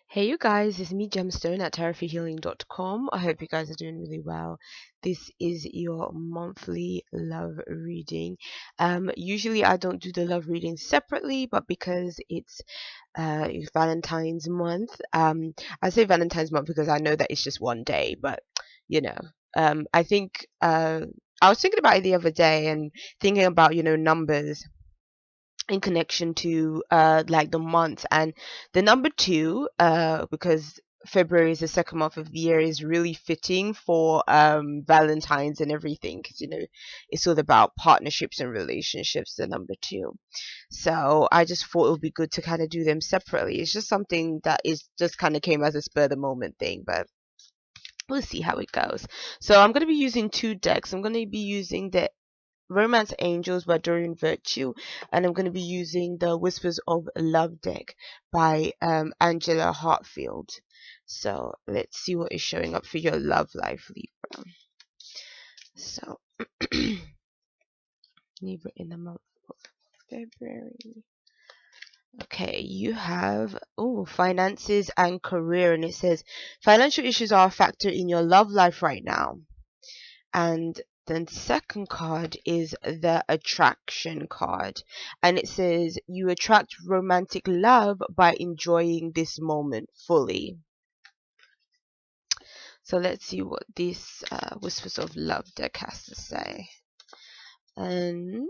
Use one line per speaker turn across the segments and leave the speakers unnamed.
Hey you guys, it's me Gemstone at therapyhealing.com. I hope you guys are doing really well. This is your monthly love reading. Usually I don't do the love reading separately, but because it's Valentine's month, I say Valentine's month because I know that it's just one day, but you know, I think I was thinking about it the other day and thinking about, numbers in connection to like the month, and the number two, because February is the second month of the year, is really fitting for Valentine's and everything, because it's all about partnerships and relationships, the number two. So I just thought it would be good to kind of do them separately. It's just something that is just kind of came as a spur of the moment thing, but we'll see how it goes. So I'm going to be using two decks. I'm going to be using the Romance Angels by Dorian Virtue, and I'm going to be using the Whispers of Love deck by Angela Hartfield. So let's see what is showing up for your love life, Libra. So Libra in the month of February. Okay, you have finances and career, and it says financial issues are a factor in your love life right now. And then second card is the attraction card, and it says you attract romantic love by enjoying this moment fully. So let's see what this Whispers of Love deck has to say. And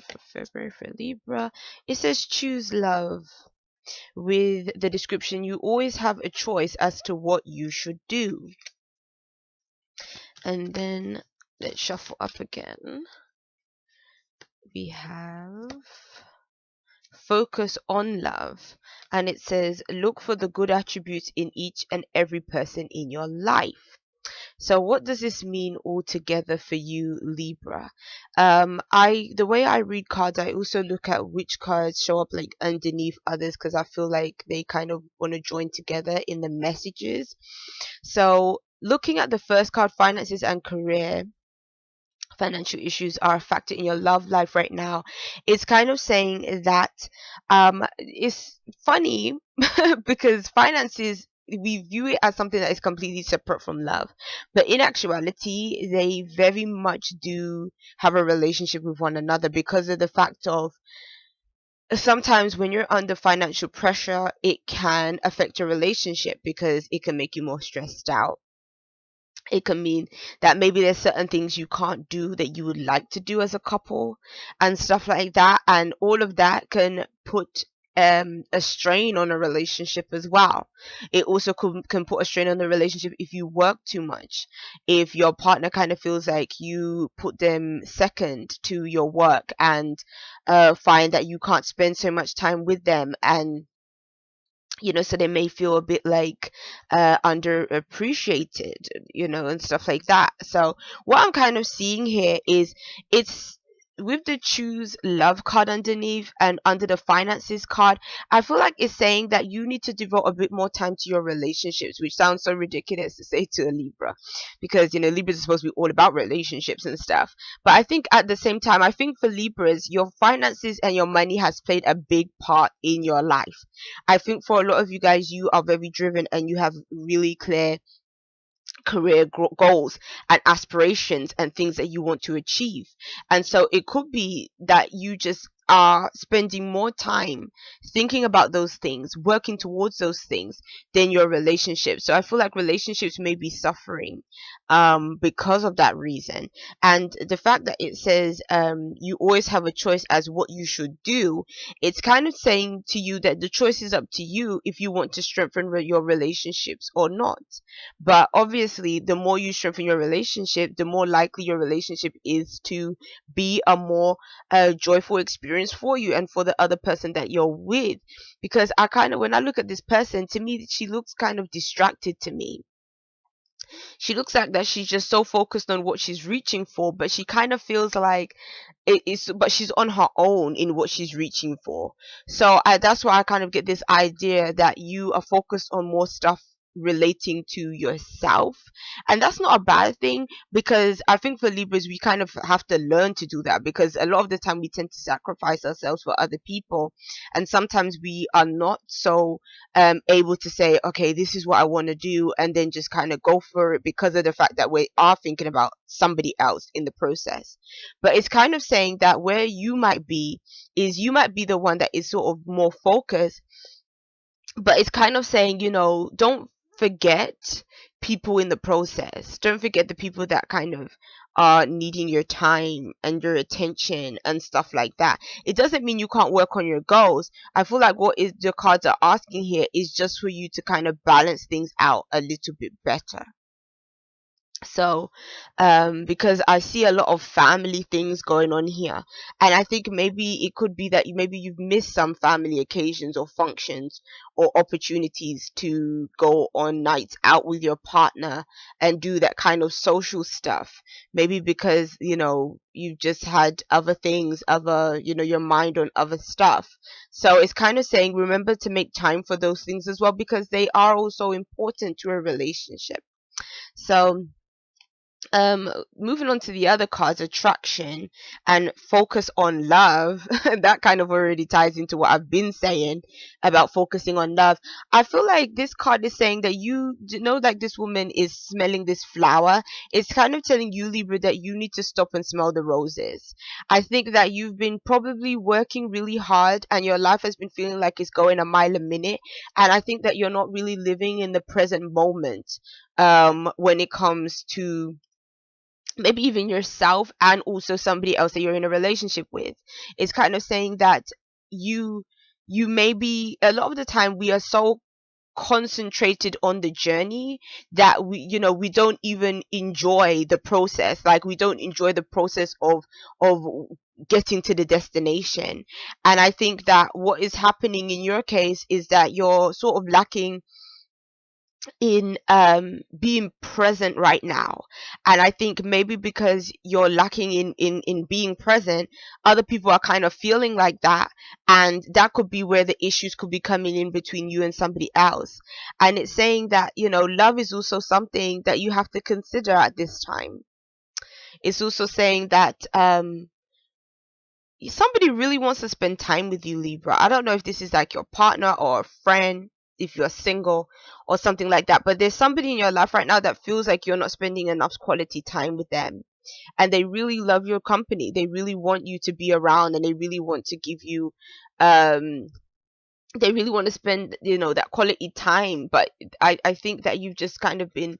for February for Libra, it says choose love, with the description you always have a choice as to what you should do. And then let's shuffle up again. We have focus on love, and it says look for the good attributes in each and every person in your life. So what does this mean altogether for you, Libra? The way I read cards, I also look at which cards show up like underneath others, because I feel like they kind of want to join together in the messages. So looking at the first card, finances and career, financial issues are a factor in your love life right now. It's kind of saying that it's funny because finances, we view it as something that is completely separate from love, but in actuality they very much do have a relationship with one another, because of the fact of sometimes when you're under financial pressure it can affect your relationship because it can make you more stressed out. It can mean that maybe there's certain things you can't do that you would like to do as a couple and stuff like that, and all of that can put a strain on a relationship as well. It also can put a strain on the relationship if you work too much, if your partner kind of feels like you put them second to your work, and find that you can't spend so much time with them, and so they may feel a bit like underappreciated, and stuff like that. So what I'm kind of seeing here is it's with the choose love card underneath and under the finances card, I feel like it's saying that you need to devote a bit more time to your relationships, which sounds so ridiculous to say to a Libra, because Libras are supposed to be all about relationships and stuff. But I think at the same time, I think for Libras, your finances and your money has played a big part in your life. I think for a lot of you guys, you are very driven and you have really clear career goals and aspirations and things that you want to achieve. And so it could be that you just are spending more time thinking about those things, working towards those things, than your relationship. So I feel like relationships may be suffering because of that reason. And the fact that it says you always have a choice as what you should do, it's kind of saying to you that the choice is up to you if you want to strengthen your relationships or not. But obviously, the more you strengthen your relationship, the more likely your relationship is to be a more joyful experience for you and for the other person that you're with. Because when I look at this person, to me, she looks kind of distracted to me. She looks like that she's just so focused on what she's reaching for, but she kind of feels like but she's on her own in what she's reaching for. So that's why I kind of get this idea that you are focused on more stuff relating to yourself. And that's not a bad thing, because I think for Libras, we kind of have to learn to do that, because a lot of the time we tend to sacrifice ourselves for other people. And sometimes we are not so able to say, okay, this is what I want to do, and then just kind of go for it, because of the fact that we are thinking about somebody else in the process. But it's kind of saying that where you might be is you might be the one that is sort of more focused, but it's kind of saying, don't forget people in the process. Don't forget the people that kind of are needing your time and your attention and stuff like that. It doesn't mean you can't work on your goals. I feel like what is the cards are asking here is just for you to kind of balance things out a little bit better. So because I see a lot of family things going on here, and I think maybe it could be that maybe you've missed some family occasions or functions or opportunities to go on nights out with your partner and do that kind of social stuff. Maybe because you've just had other things, other your mind on other stuff. So it's kind of saying, remember to make time for those things as well, because they are also important to a relationship. So moving on to the other cards, attraction and focus on love. That kind of already ties into what I've been saying about focusing on love. I feel like this card is saying that like this woman is smelling this flower. It's kind of telling you, Libra, that you need to stop and smell the roses. I think that you've been probably working really hard and your life has been feeling like it's going a mile a minute, and I think that you're not really living in the present moment when it comes to maybe even yourself and also somebody else that you're in a relationship with. It's kind of saying that you you may be, a lot of the time we are so concentrated on the journey that we don't even enjoy the process. Like, we don't enjoy the process of getting to the destination. And I think that what is happening in your case is that you're sort of lacking in being present right now. And I think maybe because you're lacking in being present, other people are kind of feeling like that, and that could be where the issues could be coming in between you and somebody else. And it's saying that love is also something that you have to consider at this time. It's also saying that somebody really wants to spend time with you, Libra. I don't know if this is like your partner or a friend, if you're single or something like that, but there's somebody in your life right now that feels like you're not spending enough quality time with them, and they really love your company. They really want you to be around, and they really want to give you um they really want to spend that quality time. But I think that you've just kind of been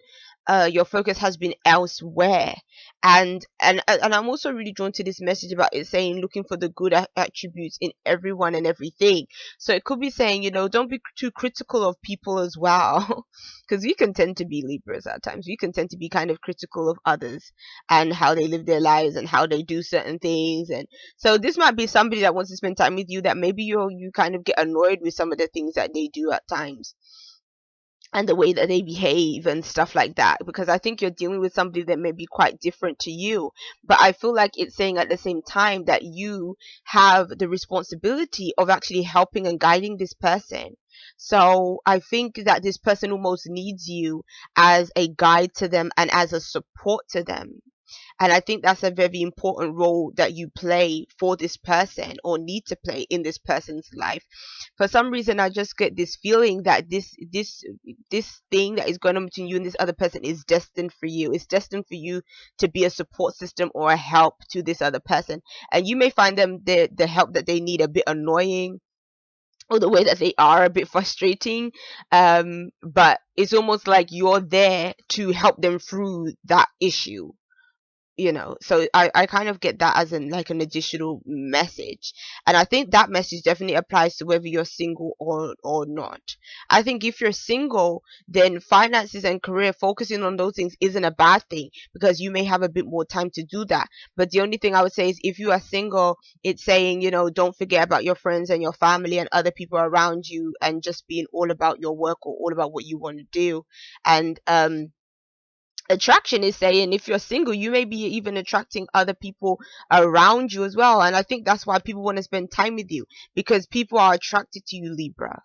your focus has been elsewhere. And I'm also really drawn to this message about it saying looking for the good attributes in everyone and everything. So it could be saying, don't be too critical of people as well, because we can tend to be Libras at times. We can tend to be kind of critical of others and how they live their lives and how they do certain things. And so this might be somebody that wants to spend time with you that maybe you kind of get annoyed with some of the things that they do at times and the way that they behave and stuff like that, because I think you're dealing with somebody that may be quite different to you. But I feel like it's saying at the same time that you have the responsibility of actually helping and guiding this person. So I think that this person almost needs you as a guide to them and as a support to them. And I think that's a very important role that you play for this person, or need to play in this person's life. For some reason, I just get this feeling that this thing that is going on between you and this other person is destined for you. It's destined for you to be a support system or a help to this other person. And you may find them the help that they need a bit annoying, or the way that they are a bit frustrating, but it's almost like you're there to help them through that issue. So I kind of get that as an additional message. And I think that message definitely applies to whether you're single or not. I think if you're single, then finances and career, focusing on those things isn't a bad thing, because you may have a bit more time to do that. But the only thing I would say is, if you are single, it's saying, don't forget about your friends and your family and other people around you, and just being all about your work or all about what you want to do. And attraction is saying, if you're single, you may be even attracting other people around you as well. And I think that's why people want to spend time with you, because people are attracted to you, Libra.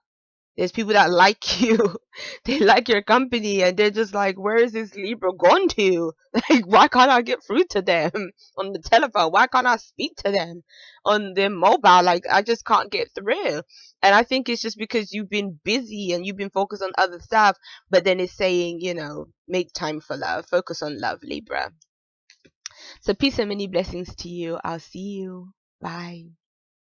There's people that like you, they like your company, and they're just like, where is this Libra gone to? Like, why can't I get through to them on the telephone? Why can't I speak to them on their mobile? Like, I just can't get through. And I think it's just because you've been busy and you've been focused on other stuff, but then it's saying, make time for love, focus on love, Libra. So peace and many blessings to you. I'll see you. Bye.